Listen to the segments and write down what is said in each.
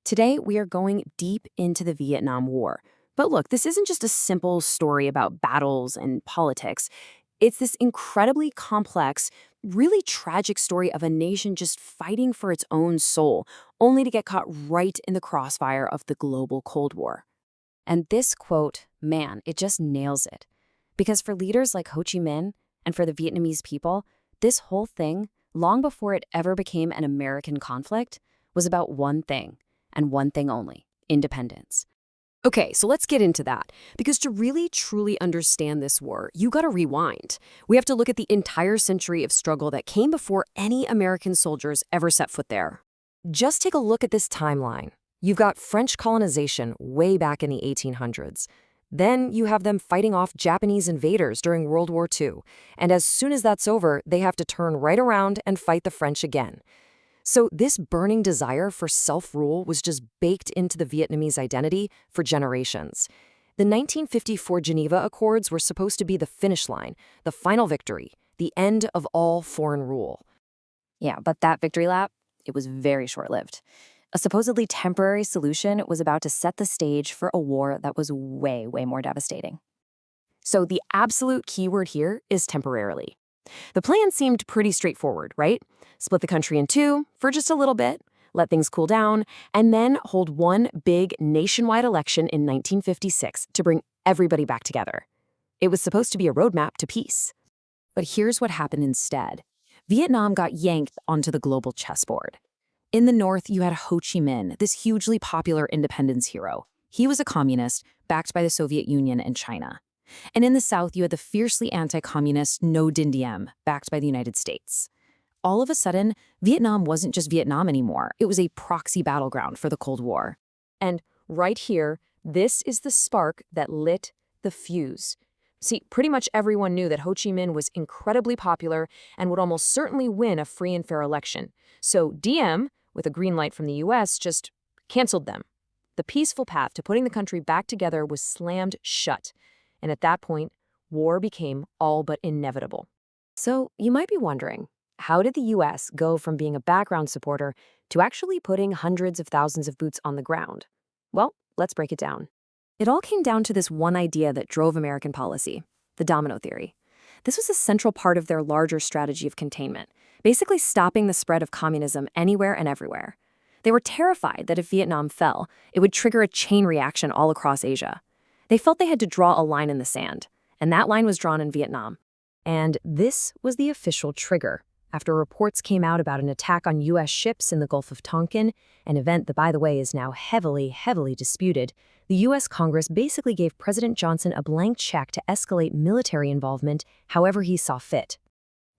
Today, we are going deep into the Vietnam War. But look, this isn't just a simple story about battles and politics. It's this incredibly complex, really tragic story of a nation just fighting for its own soul, only to get caught right in the crossfire of the global Cold War. And this quote, man, it just nails it. Because for leaders like Ho Chi Minh and for the Vietnamese people, this whole thing, long before it ever became an American conflict, was about one thing, and one thing only: independence. Okay, so let's get into that. Because to really, truly understand this war, you gotta rewind. We have to look at the entire century of struggle that came before any American soldiers ever set foot there. Just take a look at this timeline. You've got French colonization way back in the 1800s. Then you have them fighting off Japanese invaders during World War II. And as soon as that's over, they have to turn right around and fight the French again. So this burning desire for self-rule was just baked into the Vietnamese identity for generations. The 1954 Geneva Accords were supposed to be the finish line, the final victory, the end of all foreign rule. Yeah, but that victory lap, it was very short-lived. A supposedly temporary solution was about to set the stage for a war that was way, way more devastating. So the absolute keyword here is temporarily. The plan seemed pretty straightforward, right? Split the country in two for just a little bit, let things cool down, and then hold one big nationwide election in 1956 to bring everybody back together. It was supposed to be a roadmap to peace. But here's what happened instead. Vietnam got yanked onto the global chessboard. In the north, you had Ho Chi Minh, this hugely popular independence hero. He was a communist, backed by the Soviet Union and China. And in the south, you had the fiercely anti-communist No Dinh Diem, backed by the United States. All of a sudden, Vietnam wasn't just Vietnam anymore. It was a proxy battleground for the Cold War. And right here, this is the spark that lit the fuse. See, pretty much everyone knew that Ho Chi Minh was incredibly popular and would almost certainly win a free and fair election. So Diem, with a green light from the US, just canceled them. The peaceful path to putting the country back together was slammed shut. And at that point, war became all but inevitable. So you might be wondering, how did the US go from being a background supporter to actually putting hundreds of thousands of boots on the ground? Well, let's break it down. It all came down to this one idea that drove American policy: the domino theory. This was a central part of their larger strategy of containment, basically stopping the spread of communism anywhere and everywhere. They were terrified that if Vietnam fell, it would trigger a chain reaction all across Asia. They felt they had to draw a line in the sand, and that line was drawn in Vietnam. And this was the official trigger. After reports came out about an attack on U.S. ships in the Gulf of Tonkin, an event that, by the way, is now heavily, heavily disputed, the U.S. Congress basically gave President Johnson a blank check to escalate military involvement however he saw fit.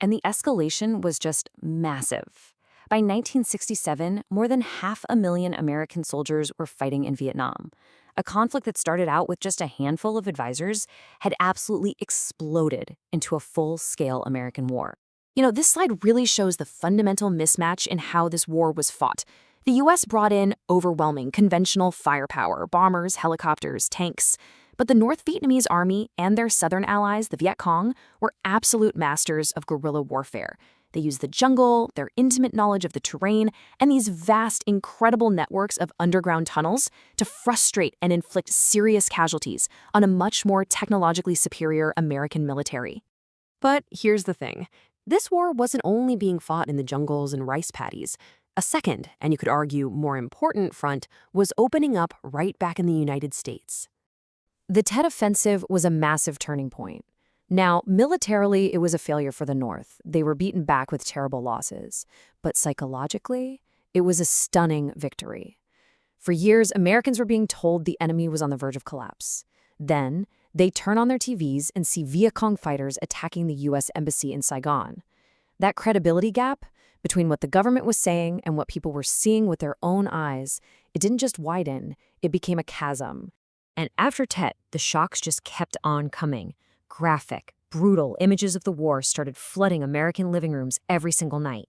And the escalation was just massive. By 1967, more than 500,000 American soldiers were fighting in Vietnam. A conflict that started out with just a handful of advisors had absolutely exploded into a full-scale American war. You know, this slide really shows the fundamental mismatch in how this war was fought. The U.S. brought in overwhelming conventional firepower, bombers, helicopters, tanks. But the North Vietnamese army and their southern allies, the Viet Cong, were absolute masters of guerrilla warfare. They used the jungle, their intimate knowledge of the terrain, and these vast, incredible networks of underground tunnels to frustrate and inflict serious casualties on a much more technologically superior American military. But here's the thing. This war wasn't only being fought in the jungles and rice paddies. A second, and you could argue more important front, was opening up right back in the United States. The Tet Offensive was a massive turning point. Now, militarily, it was a failure for the North. They were beaten back with terrible losses. But psychologically, it was a stunning victory. For years, Americans were being told the enemy was on the verge of collapse. Then, they turn on their TVs and see Viet Cong fighters attacking the U.S. Embassy in Saigon. That credibility gap between what the government was saying and what people were seeing with their own eyes, it didn't just widen, it became a chasm. And after Tet, the shocks just kept on coming. Graphic, brutal images of the war started flooding American living rooms every single night.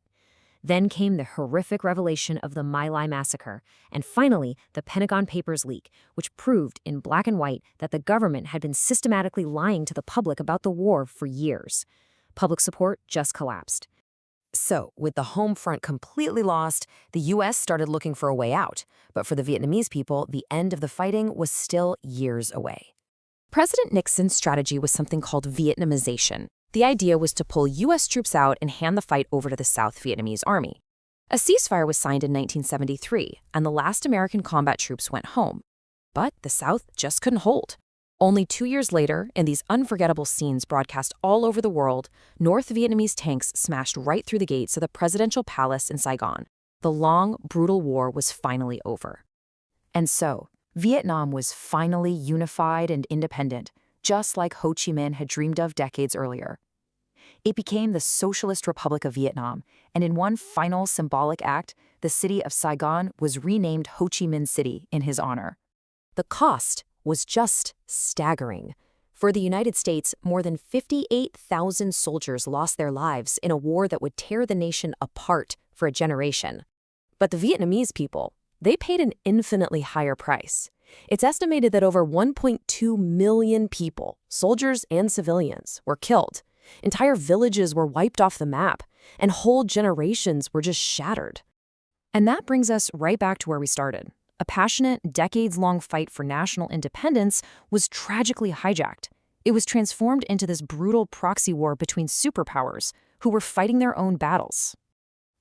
Then came the horrific revelation of the My Lai massacre, and finally, the Pentagon Papers leak, which proved in black and white that the government had been systematically lying to the public about the war for years. Public support just collapsed. So, with the home front completely lost, the U.S. started looking for a way out. But for the Vietnamese people, the end of the fighting was still years away. President Nixon's strategy was something called Vietnamization. The idea was to pull U.S. troops out and hand the fight over to the South Vietnamese army. A ceasefire was signed in 1973, and the last American combat troops went home. But the South just couldn't hold. Only 2 years later, in these unforgettable scenes broadcast all over the world, North Vietnamese tanks smashed right through the gates of the presidential palace in Saigon. The long, brutal war was finally over. And so, Vietnam was finally unified and independent, just like Ho Chi Minh had dreamed of decades earlier. It became the Socialist Republic of Vietnam, and in one final symbolic act, the city of Saigon was renamed Ho Chi Minh City in his honor. The cost was just staggering. For the United States, more than 58,000 soldiers lost their lives in a war that would tear the nation apart for a generation. But the Vietnamese people, they paid an infinitely higher price. It's estimated that over 1.2 million people, soldiers and civilians, were killed. Entire villages were wiped off the map, and whole generations were just shattered. And that brings us right back to where we started. A passionate, decades-long fight for national independence was tragically hijacked. It was transformed into this brutal proxy war between superpowers who were fighting their own battles.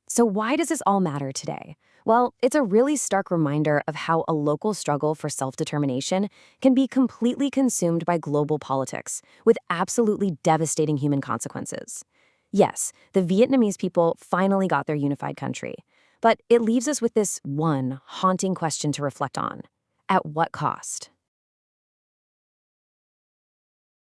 So why does this all matter today? Well, it's a really stark reminder of how a local struggle for self-determination can be completely consumed by global politics, with absolutely devastating human consequences. Yes, the Vietnamese people finally got their unified country, but it leaves us with this one haunting question to reflect on. At what cost?